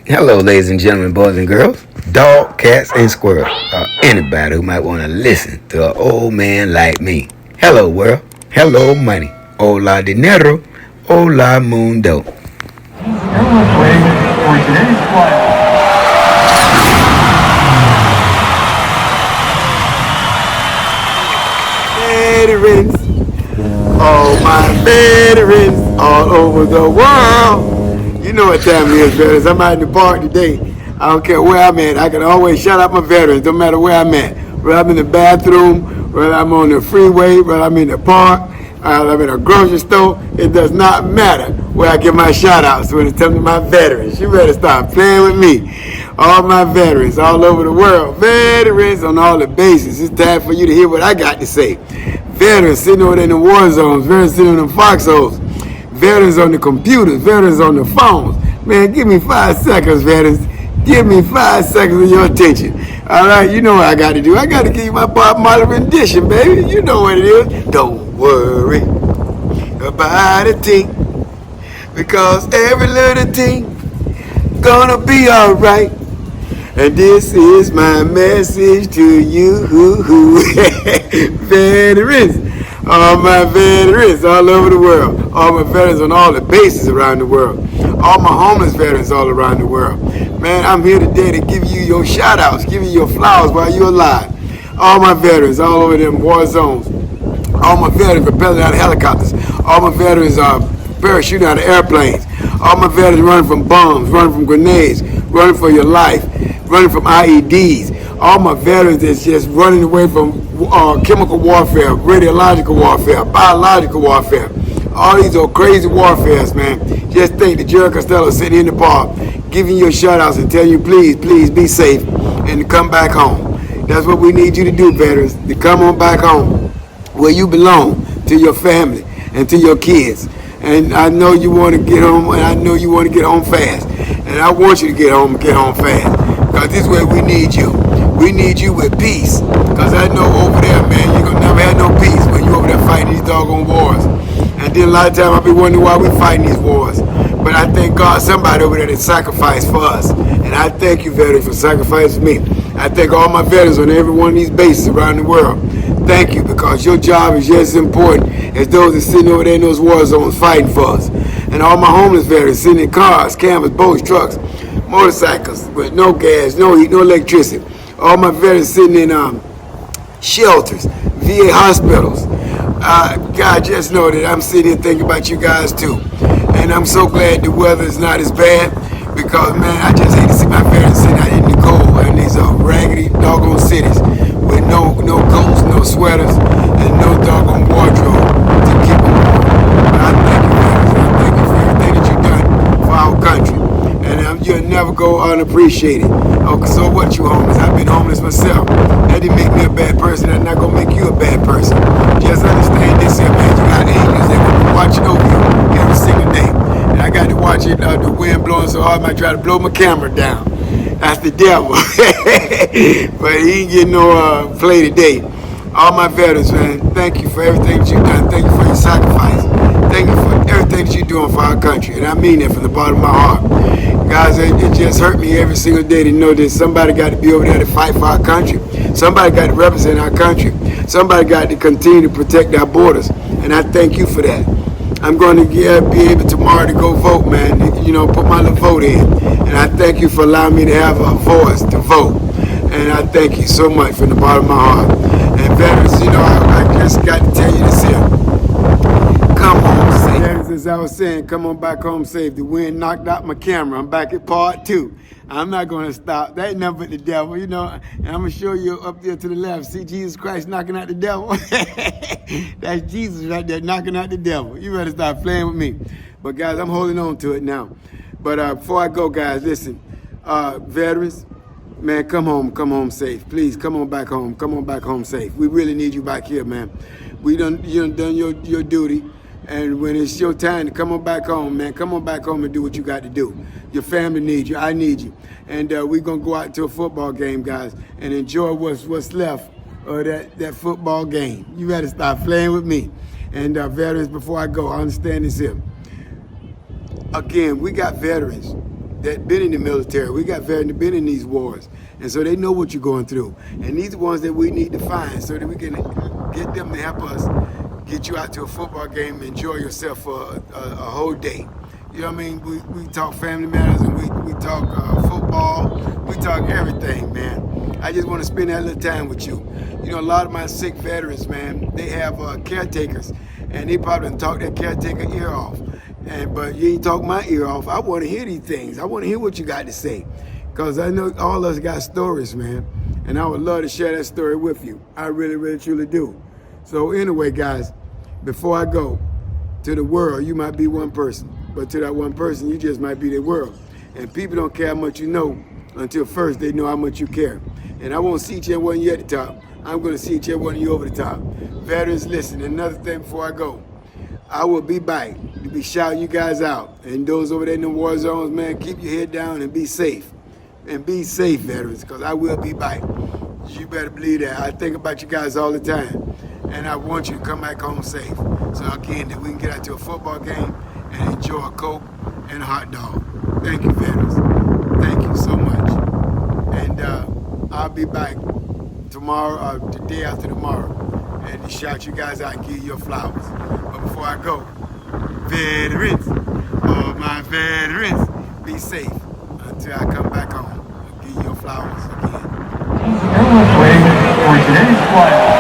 Hello, ladies and gentlemen, boys and girls, dog, cats, and squirrels, or anybody who might want to listen to an old man like me. Hello, world. Hello, money. Hola, dinero. Hola, mundo. Everyone's waiting for today's flight. Veterans, all my veterans all over the world. You know what time it is, veterans. I'm out in the park today. I don't care where I'm at. I can always shout out my veterans, no matter where I'm at. Whether I'm in the bathroom, whether I'm on the freeway, whether I'm in the park, whether I'm in a grocery store. It does not matter where I give my shout outs when it comes to my veterans. You better stop playing with me. All my veterans all over the world. Veterans on all the bases. It's time for you to hear what I got to say. Veterans sitting over there in the war zones. Veterans sitting in the foxholes. Veterans on the computers. Veterans on the phones. Man, give me 5 seconds, veterans. Give me 5 seconds of your attention. All right, you know what I got to do. I got to give you my Bob Marley rendition, baby. You know what it is. Don't worry about a thing, because every little thing gonna be alright. And this is my message to you, veterans. All my veterans all over the world. All my veterans on all the bases around the world. All my homeless veterans all around the world. Man, I'm here today to give you your shout outs, give you your flowers while you're alive. All my veterans all over them war zones. All my veterans propelling out of helicopters. All my veterans are parachuting out of airplanes. All my veterans running from bombs, running from grenades, running for your life, running from IEDs. All my veterans that's just running away from chemical warfare, radiological warfare, biological warfare. All these are crazy warfares, man. Just think that Jerry Costello sitting in the park, giving you shout outs and telling you, please, please be safe and to come back home. That's what we need you to do, veterans, to come on back home where you belong, to your family and to your kids. And I know you want to get home, and I know you want to get home fast. And I want you to get home fast. Because this way we need you. We need you with peace. Because I know over there, man, you're going to never have no peace when you're over there fighting these doggone wars. And then a lot of times I'll be wondering why we're fighting these wars. But I thank God somebody over there that sacrificed for us. And I thank you, veterans, for sacrificing me. I thank all my veterans on every one of these bases around the world. Thank you, because your job is just as important as those that sitting over there in those war zones fighting for us. And all my homeless veterans sitting in cars, canvas, boats, trucks, motorcycles with no gas, no heat, no electricity. All my veterans sitting in shelters, VA hospitals. God, just know that I'm sitting here thinking about you guys too. And I'm so glad the weather is not as bad, because, man, I just hate to see my veterans sitting out in the cold in these raggedy doggone cities with no coats, no sweaters, and no doggone wardrobe to keep them warm. But I thank you, veterans. I thank you for everything that you've done for our country. And you'll never go unappreciated. Okay, so what, you homeless? I've been homeless myself. That didn't make me a bad person. That's not going to make you a bad person. Just understand this here, man. You got angels that will be watching over you every single day. And I got to watch it, the wind blowing so hard, I might try to blow my camera down. That's the devil. But he ain't getting no play today. All my veterans, man, thank you for everything that you've done. Thank you for your sacrifice. Thank you for everything that you're doing for our country. And I mean that from the bottom of my heart. Guys, it just hurt me every single day to know that somebody got to be over there to fight for our country. Somebody got to represent our country. Somebody got to continue to protect our borders. And I thank you for that. I'm going to be able tomorrow to go vote, man. You know, put my little vote in. And I thank you for allowing me to have a voice to vote. And I thank you so much from the bottom of my heart. And veterans, you know, I just got to tell you this here. Come home safe. As I was saying, come on back home safe. The wind knocked out my camera. I'm back at part 2. I'm not going to stop. That ain't nothing but the devil, you know. And I'm going to show you up there to the left. See Jesus Christ knocking out the devil? That's Jesus right there knocking out the devil. You better stop playing with me. But, guys, I'm holding on to it now. But before I go, guys, listen. Veterans, man, come home safe. Please, come on back home. Come on back home safe. We really need you back here, man. You done your duty. And when it's your time to come on back home, man, come on back home and do what you got to do. Your family needs you. I need you. And we're going to go out to a football game, guys, and enjoy what's left of that football game. You better stop playing with me. And veterans, before I go, I understand this here. Again, we got veterans that been in the military. We got veterans that been in these wars, and so they know what you're going through. And these are the ones that we need to find so that we can get them to help us get you out to a football game and enjoy yourself for a whole day. You know what I mean? We talk family matters, and we talk football. We talk everything, man. I just want to spend that little time with you. You know, a lot of my sick veterans, man, they have caretakers, and they probably done talk that caretaker ear off. But you ain't talk my ear off. I want to hear these things. I want to hear what you got to say, because I know all of us got stories, man, and I would love to share that story with you. I really, really, truly do. So anyway, guys, before I go, to the world, you might be one person, but to that one person, you just might be the world. And people don't care how much you know until first they know how much you care. And I won't see each and one of you at the top. I'm going to see each and one of you over the top. Veterans, listen, another thing before I go. I will be back to be shouting you guys out. And those over there in the war zones, man, keep your head down and be safe. And be safe, veterans, because I will be back. You better believe that. I think about you guys all the time. And I want you to come back home safe. So again, that we can get out to a football game and enjoy a Coke and a hot dog. Thank you, veterans. Thank you so much. And I'll be back tomorrow, the day after tomorrow, and to shout you guys out and give you your flowers. But before I go, veterans, all my veterans, be safe until I come back home and give you your flowers again. Everyone's waiting for today's flight.